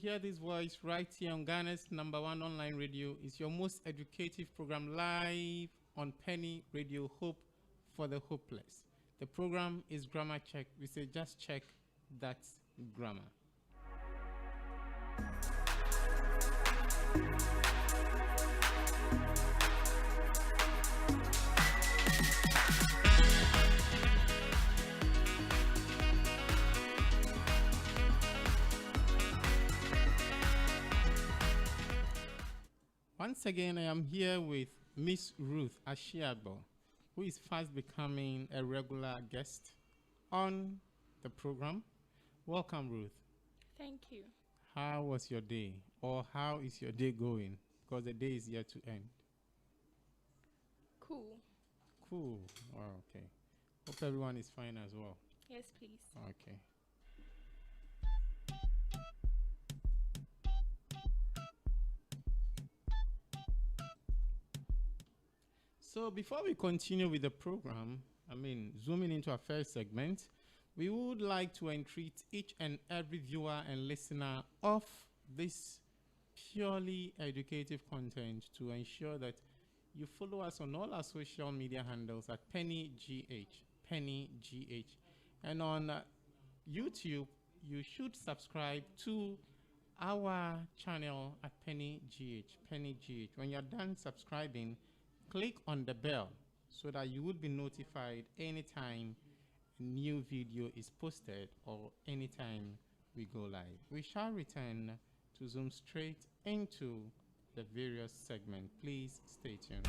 hear this voice right here on Ghana's #1 online radio. It's your most educative program live on PenyRadio, Hope for the Hopeless. The program is Grammar Check. We say just check, that's grammar. Once again, I am here with Miss Ruth Ashiabo, who is fast becoming a regular guest on the program. Welcome, Ruth. Thank you. How was your day? Or how is your day going? Because the day is yet to end. Cool. Cool. Oh, okay. Hope everyone is fine as well. Yes, please. Okay. So before we continue with the program, zooming into our first segment, we would like to entreat each and every viewer and listener of this purely educative content to ensure that you follow us on all our social media handles at PenyGh. And on YouTube, you should subscribe to our channel at PenyGh. When you're done subscribing, click on the bell so that you would be notified anytime a new video is posted or anytime we go live. We shall return to zoom straight into the various segments. Please stay tuned.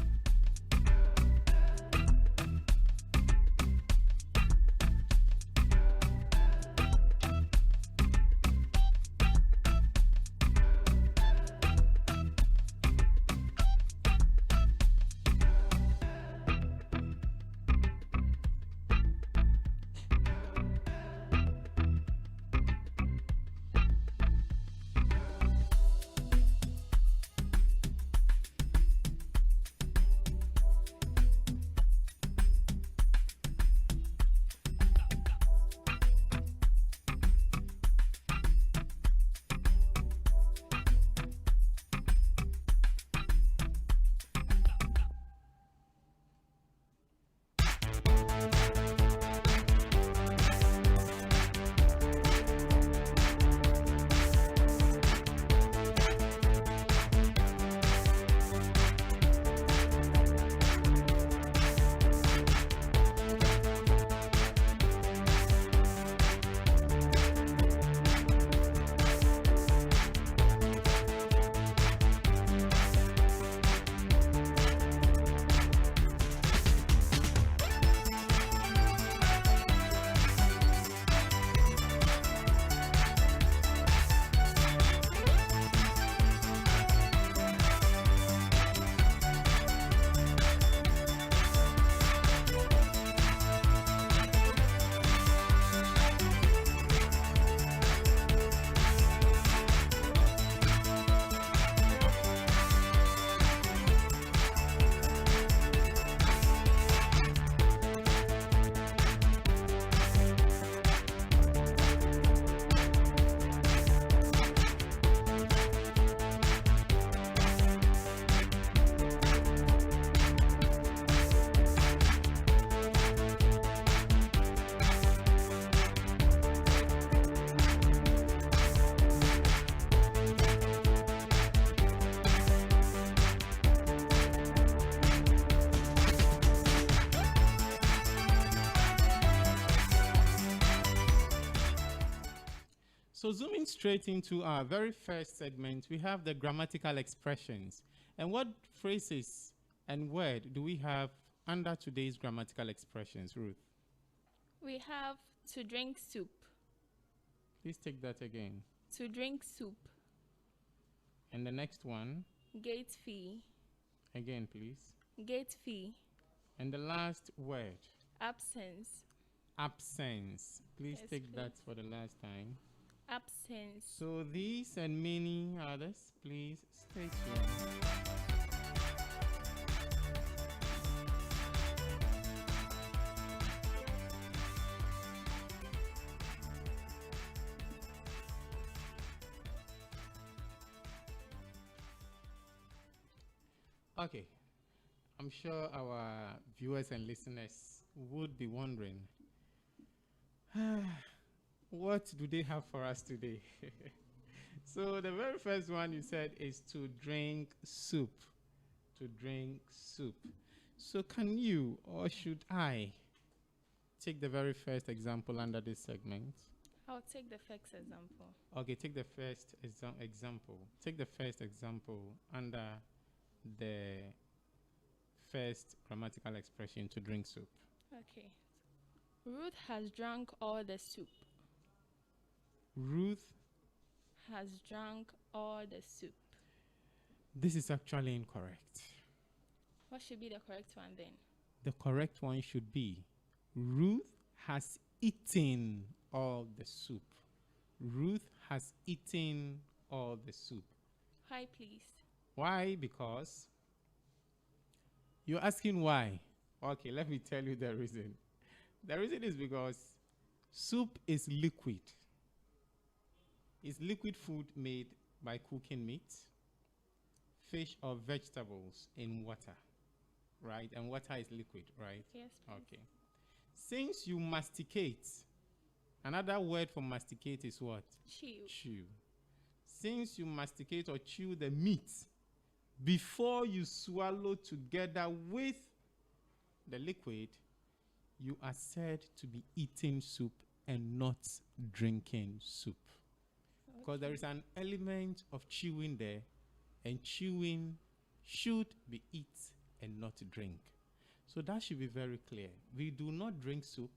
So zooming straight into our very first segment, we have the grammatical expressions. And what phrases and word do we have under today's grammatical expressions, Ruth? We have to drink soup. Please take that again. To drink soup. And the next one? Gate fee. Again, please. Gate fee. And the last word? Absence. Absence. Please take that for the last time. Absence. So these and many others, please stay tuned. Okay. I'm sure our viewers and listeners would be wondering, what do they have for us today? So the very first one you said is to drink soup. To drink soup. So can you or should I take the very first example under this segment? I'll take the first example. Okay, take the first example. Take the first example under the first grammatical expression, to drink soup. Okay. Ruth has drunk all the soup. Ruth, Has drunk all the soup. this is actually incorrect. What should be the correct one then? The correct one should be Ruth has eaten all the soup. Ruth has eaten all the soup. Why, please? Why? Because you're asking why. Okay, let me tell you the reason. The reason is because soup is liquid. It's liquid food made by cooking meat, fish, or vegetables in water, right? And water is liquid, right? Yes, please. Okay. Since you masticate, another word for masticate is what? Chew. Chew. Since you masticate or chew the meat before you swallow together with the liquid, you are said to be eating soup and not drinking soup. Because there is an element of chewing there, and chewing should be eat and not drink. So that should be very clear. We do not drink soup.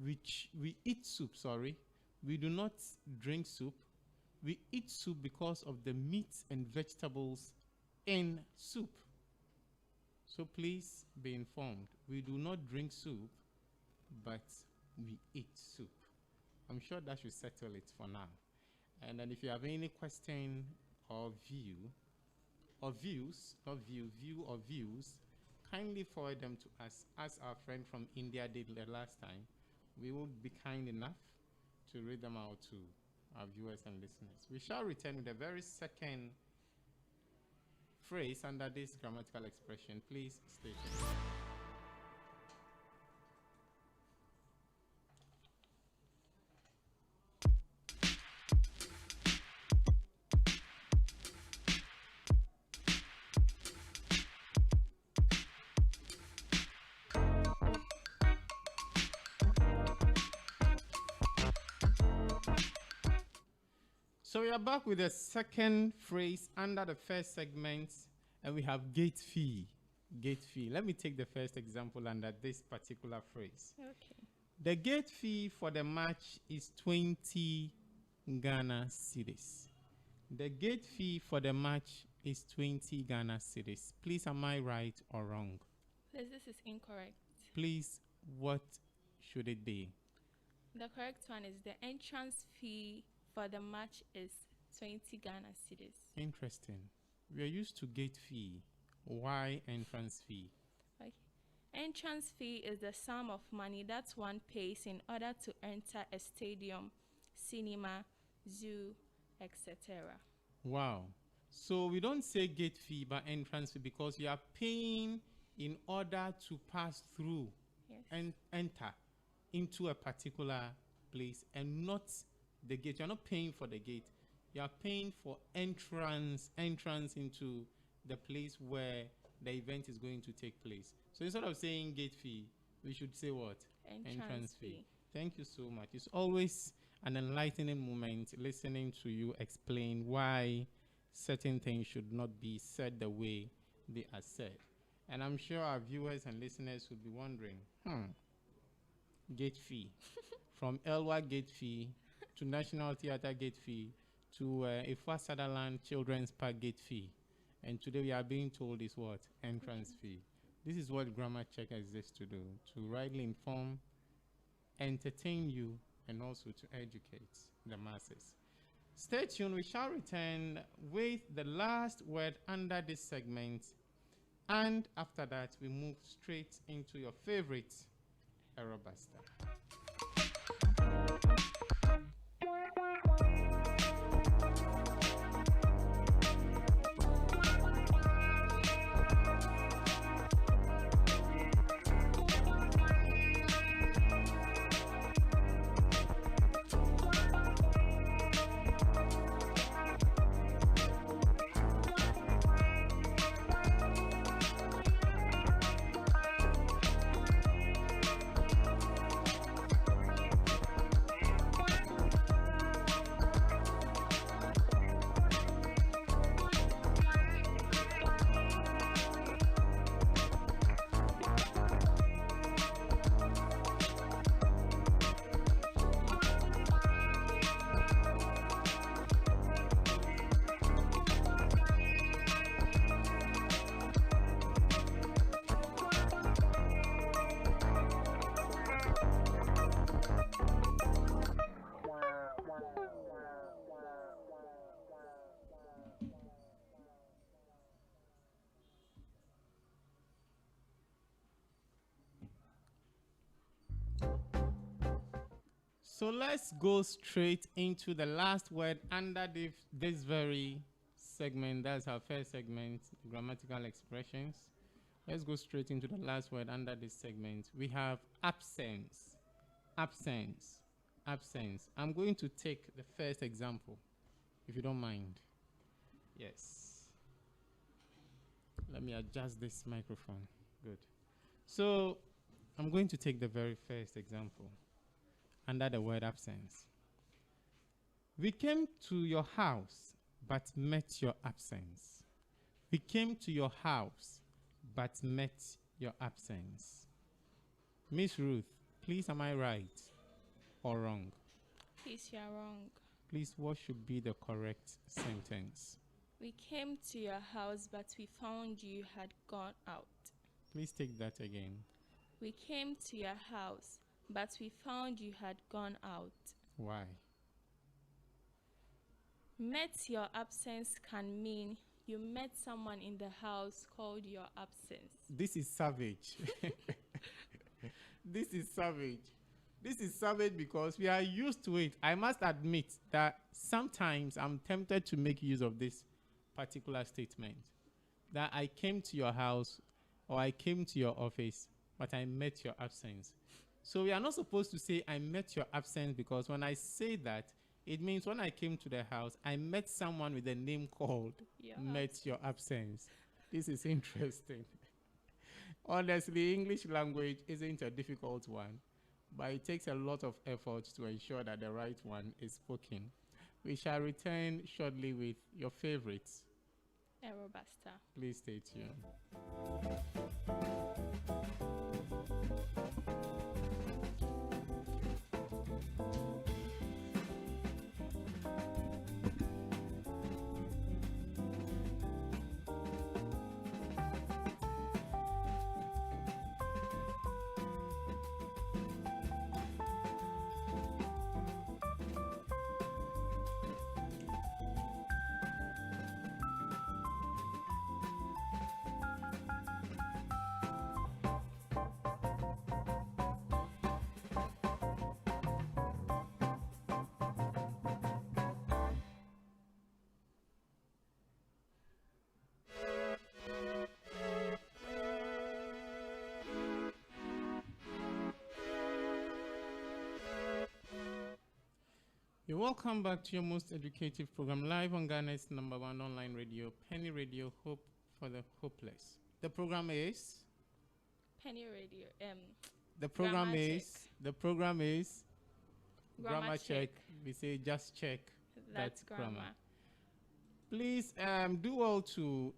We eat soup, sorry. We do not drink soup. We eat soup because of the meats and vegetables in soup. So please be informed. We do not drink soup, but we eat soup. I'm sure that should settle it for now. And then if you have any question or view, or views, not view or views, kindly forward them to us, as our friend from India did the last time. We will be kind enough to read them out to our viewers and listeners. We shall return with the very second phrase under this grammatical expression. Please stay tuned. So we are back with the second phrase under the first segment, and we have gate fee. Gate fee. Let me take the first example under this particular phrase. Okay. The gate fee for the match is 20 Ghana cedis. The gate fee for the match is 20 Ghana cedis. Please, am I right or wrong? Please, this is incorrect. Please, what should it be? The correct one is the entrance fee for the match is 20 Ghana cedis. Interesting. We are used to gate fee. Why entrance fee? Okay. Entrance fee is the sum of money that one pays in order to enter a stadium, cinema, zoo, etc. Wow. So we don't say gate fee but entrance fee because you are paying in order to pass through and enter into a particular place, and not the gate. You're not paying for the gate. You are paying for entrance into the place where the event is going to take place. So instead of saying gate fee, we should say what? Entrance fee. Thank you so much. It's always an enlightening moment listening to you explain why certain things should not be said the way they are said. And I'm sure our viewers and listeners would be wondering, gate fee. From Elwa gate fee to National Theatre gate fee to Ifwa Sutherland Children's Park gate fee. And today we are being told is what? Entrance fee. This is what Grammar Check exists to do, to rightly inform, entertain you, and also to educate the masses. Stay tuned. We shall return with the last word under this segment. And after that, we move straight into your favorite Error Buster. So let's go straight into the last word under this very segment. That's our first segment, grammatical expressions. Let's go straight into the last word under this segment. We have absence, absence, absence. I'm going to take the first example, if you don't mind. Yes. Let me adjust this microphone. Good. So I'm going to take the very first example under the word absence. We came to your house, but met your absence. We came to your house, but met your absence. Miss Ruth, please, am I right or wrong? Please, you are wrong. Please, what should be the correct sentence? We came to your house, but we found you had gone out. Please take that again. We came to your house, but we found you had gone out. Why? Met your absence can mean you met someone in the house called your absence. This is savage. This is savage. This is savage because we are used to it. I must admit that sometimes I'm tempted to make use of this particular statement. That I came to your house or I came to your office, but I met your absence. So we are not supposed to say I met your absence, because when I say that, it means when I came to the house, I met someone with a name called met your absence. This is interesting. Honestly, English language isn't a difficult one, but it takes a lot of effort to ensure that the right one is spoken. We shall return shortly with your favorites. Aerobuster. Please stay tuned. You're welcome back to your most educative program, live on Ghana's #1 online radio, PenyRadio, Hope for the Hopeless. The program is? PenyRadio. The program is Grammar check. We say just check. That's grammar. Please do well to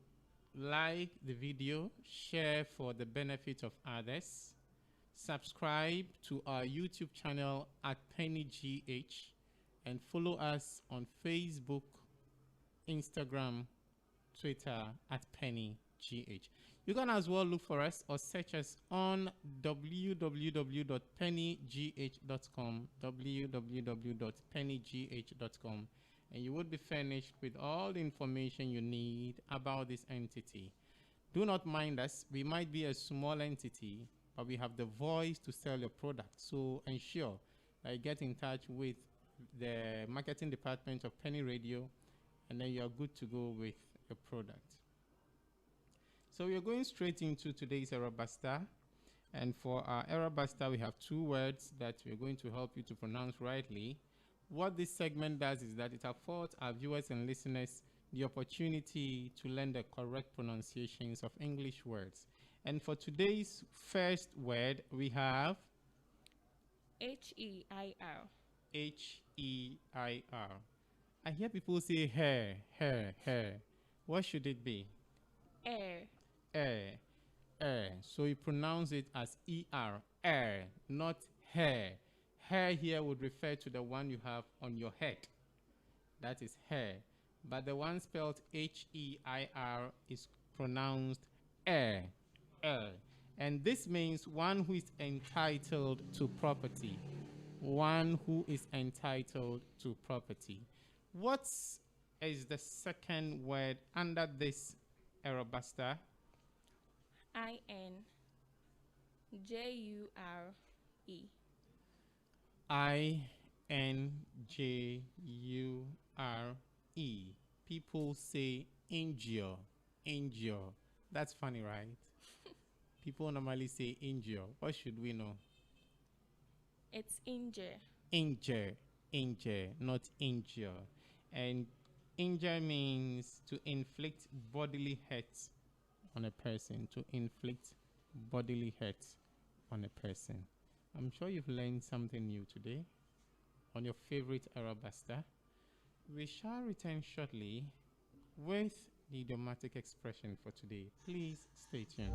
like the video, share for the benefit of others, subscribe to our YouTube channel at PenyGh, and follow us on Facebook, Instagram, Twitter at PenyGh. You can as well look for us or search us on www.penygh.com, www.penygh.com, and you would be furnished with all the information you need about this entity. Do not mind us. We might be a small entity, but we have the voice to sell your product. So ensure that you get in touch with the marketing department of PenyRadio, and then you are good to go with your product. So we are going straight into today's Aerobuster, and for our Aerobuster we have two words that we are going to help you to pronounce rightly. What this segment does is that it affords our viewers and listeners the opportunity to learn the correct pronunciations of English words. And for today's first word we have H-E-I-R. H-E-I-R. I hear people say hair, hair, hair. What should it be? Air. Air, air. So you pronounce it as E-R, air, not hair. Hair here would refer to the one you have on your head. That is hair. But the one spelled H-E-I-R is pronounced air, air. And this means one who is entitled to property. One who is entitled to property. What is the second word under this Aerobuster? I-N-J-U-R-E. I-N-J-U-R-E. N-J-U-R-E. People say injure. Injure. That's funny, right? People normally say injure. What should we know? It's injure. Injure. Injure, not injure. And injure means to inflict bodily hurt on a person. To inflict bodily hurt on a person. I'm sure you've learned something new today on your favorite Arabuster. We shall return shortly with the idiomatic expression for today. Please stay tuned.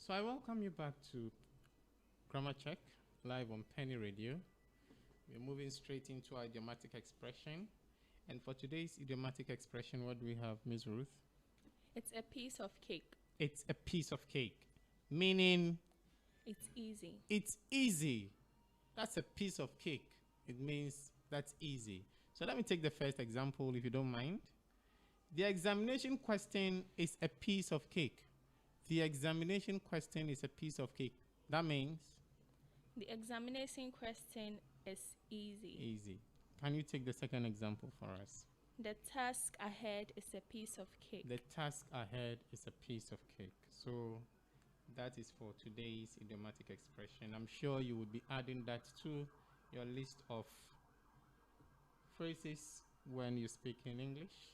So I welcome you back to Grammar Check live on PenyRadio. We're moving straight into our idiomatic expression. And for today's idiomatic expression, what do we have, Ms. Ruth? It's a piece of cake. It's a piece of cake, meaning It's easy. it's easy. That's a piece of cake. It means that's easy. So let me take the first example, if you don't mind. The examination question is a piece of cake. The examination question is a piece of cake. That means The examination question is easy. easy. Can you take the second example for us? The task ahead is a piece of cake. The task ahead is a piece of cake. So that is for today's idiomatic expression. I'm sure you would be adding that to your list of phrases when you speak in English.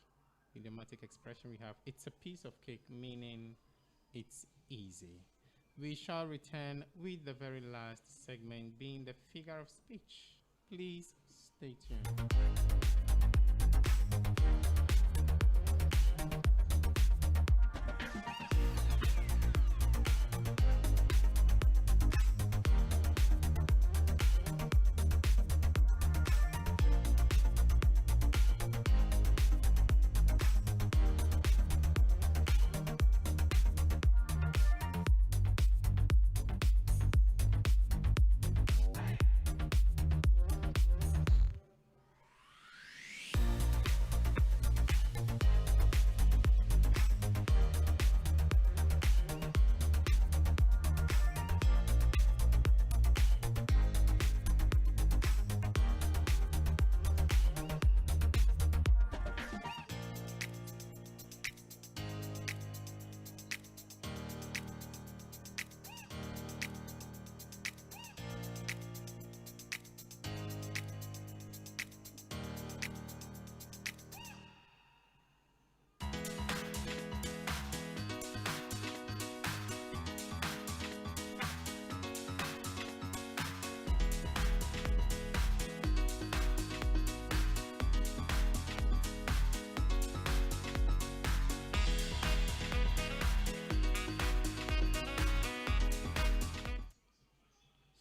Idiomatic expression we have, it's a piece of cake, meaning it's easy. We shall return with the very last segment being the figure of speech. Please stay tuned.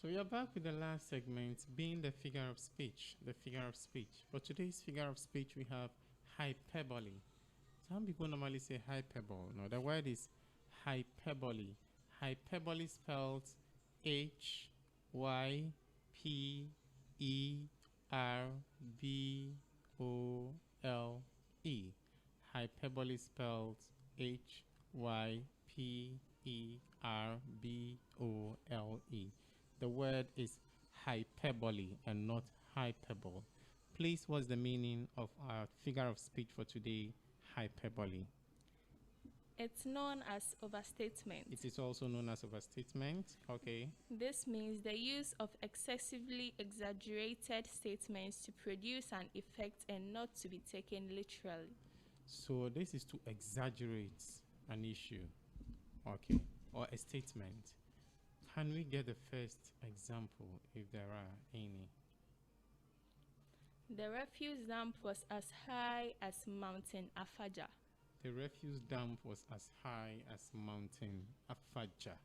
So we are back with the last segment being the figure of speech. The figure of speech. For today's figure of speech, we have hyperbole. Some people normally say hyperbole. No, the word is hyperbole. Hyperbole spelled Hyperbole. Hyperbole spelled Hyperbole. The word is hyperbole and not hyperbole. Please, what's the meaning of our figure of speech for today, hyperbole? It's known as overstatement. It is also known as overstatement. Okay. This means the use of excessively exaggerated statements to produce an effect and not to be taken literally. So this is to exaggerate an issue, okay, or a statement. Can we get the first example, if there are any? The refuse dump was as high as Mountain Afaja. The refuse dump was as high as Mountain Afaja.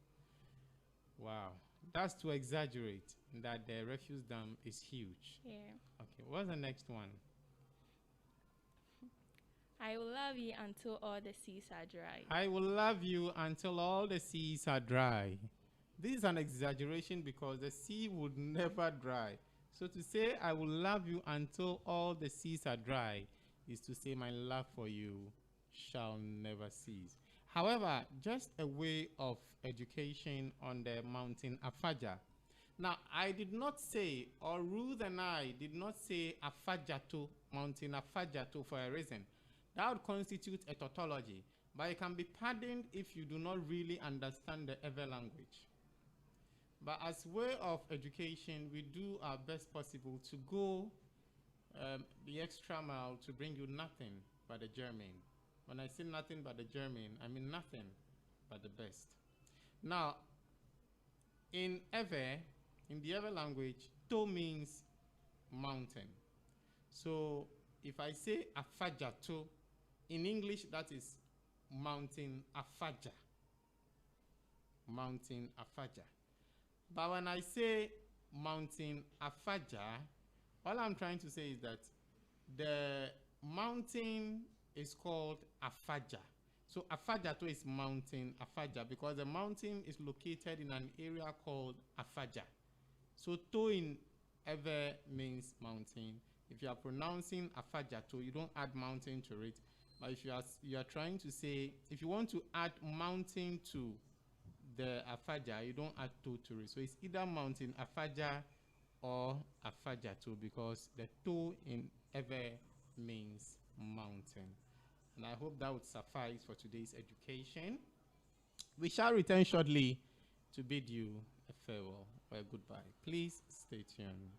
Wow, that's to exaggerate that the refuse dump is huge. Yeah. Okay, what's the next one? I will love you until all the seas are dry. I will love you until all the seas are dry. This is an exaggeration because the sea would never dry. So to say I will love you until all the seas are dry is to say my love for you shall never cease. However, just a way of education on the Mountain Afaja. Now, I did not say, or Ruth and I did not say Afajato, Mountain Afajato for a reason. That would constitute a tautology, but it can be pardoned if you do not really understand the Ewe language. But as way of education, we do our best possible to go the extra mile to bring you nothing but the German. When I say nothing but the German, I mean nothing but the best. Now, in Ewe, in the Ewe language, to means mountain. So if I say Afajato, in English that is Mountain Afaja. Mountain Afaja. But when I say Mountain Afaja, all I'm trying to say is that the mountain is called Afaja. So Afajato is Mountain Afaja because the mountain is located in an area called Afaja. So to in Ewe means mountain. If you are pronouncing Afajato, you don't add mountain to it. But if you are trying to say, if you want to add mountain to the Afaja, you don't add to it. So it's either Mountain Afaja or Afajato because the to in Ewe means mountain. And I hope that would suffice for today's education. We shall return shortly to bid you a farewell or a goodbye. Please stay tuned.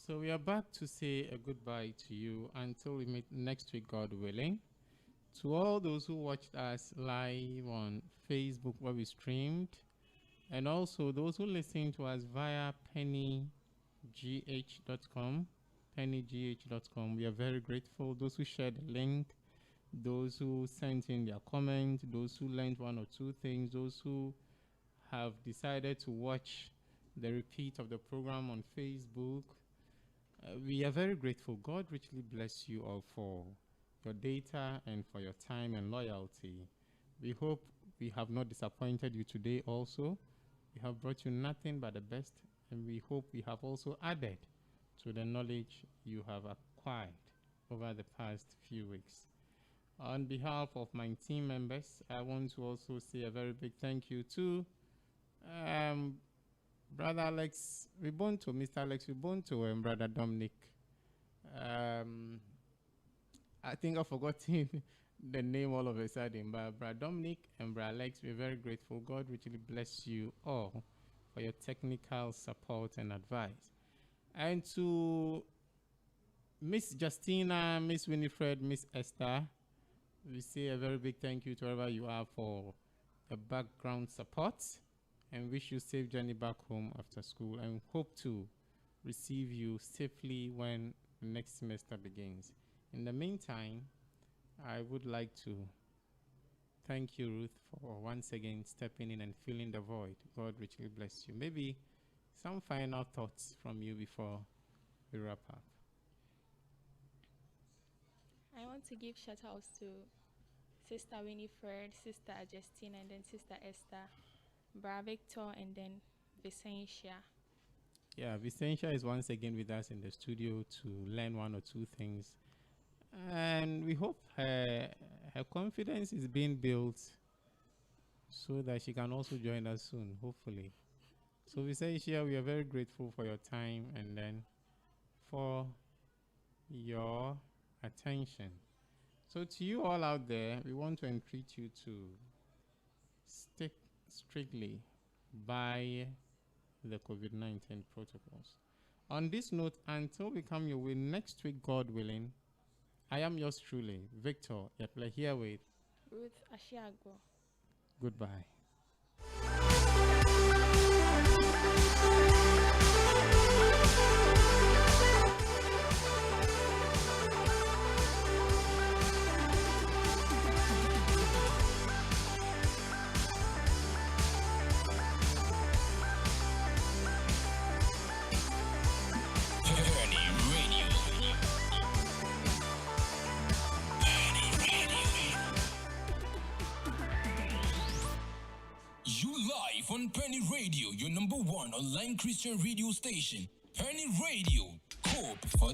So we are back to say a goodbye to you until we meet next week, God willing. To all those who watched us live on Facebook where we streamed, and also those who listen to us via PenyGh.com, PenyGh.com, we are very grateful. Those who shared the link, those who sent in their comment, those who learned one or two things, those who have decided to watch the repeat of the program on Facebook. We are very grateful. God richly bless you all for your data and for your time and loyalty. We hope we have not disappointed you today also. We have brought you nothing but the best, and we hope we have also added to the knowledge you have acquired over the past few weeks. On behalf of my team members, I want to also say a very big thank you to Brother Alex Ribonto, Mr. Alex Ribonto, and Brother Dominic. I think I've forgotten the name all of a sudden, but Brother Dominic and Brother Alex, we're very grateful. God richly bless you all for your technical support and advice. And to Miss Justina, Miss Winifred, Miss Esther, we say a very big thank you to wherever you are for the background support, and wish you safe journey back home after school, and hope to receive you safely when the next semester begins. In the meantime, I would like to thank you, Ruth, for once again stepping in and filling the void. God richly bless you. Maybe some final thoughts from you before we wrap up. I want to give shout outs to Sister Winifred, Sister Justina, and then Sister Esther, Bra Victor, and then Vicentia. Yeah, Vicentia is once again with us in the studio to learn one or two things. And we hope her confidence is being built so that she can also join us soon, hopefully. So Vicentia, we are very grateful for your time and then for your attention. So to you all out there, we want to entreat you to stick strictly by the COVID-19 protocols. On this note, until we come your way next week, God willing, I am yours truly, Victor Yaple, here with Ruth Ashiago. Goodbye. On PenyRadio, your number one online Christian radio station. PenyRadio, Cope for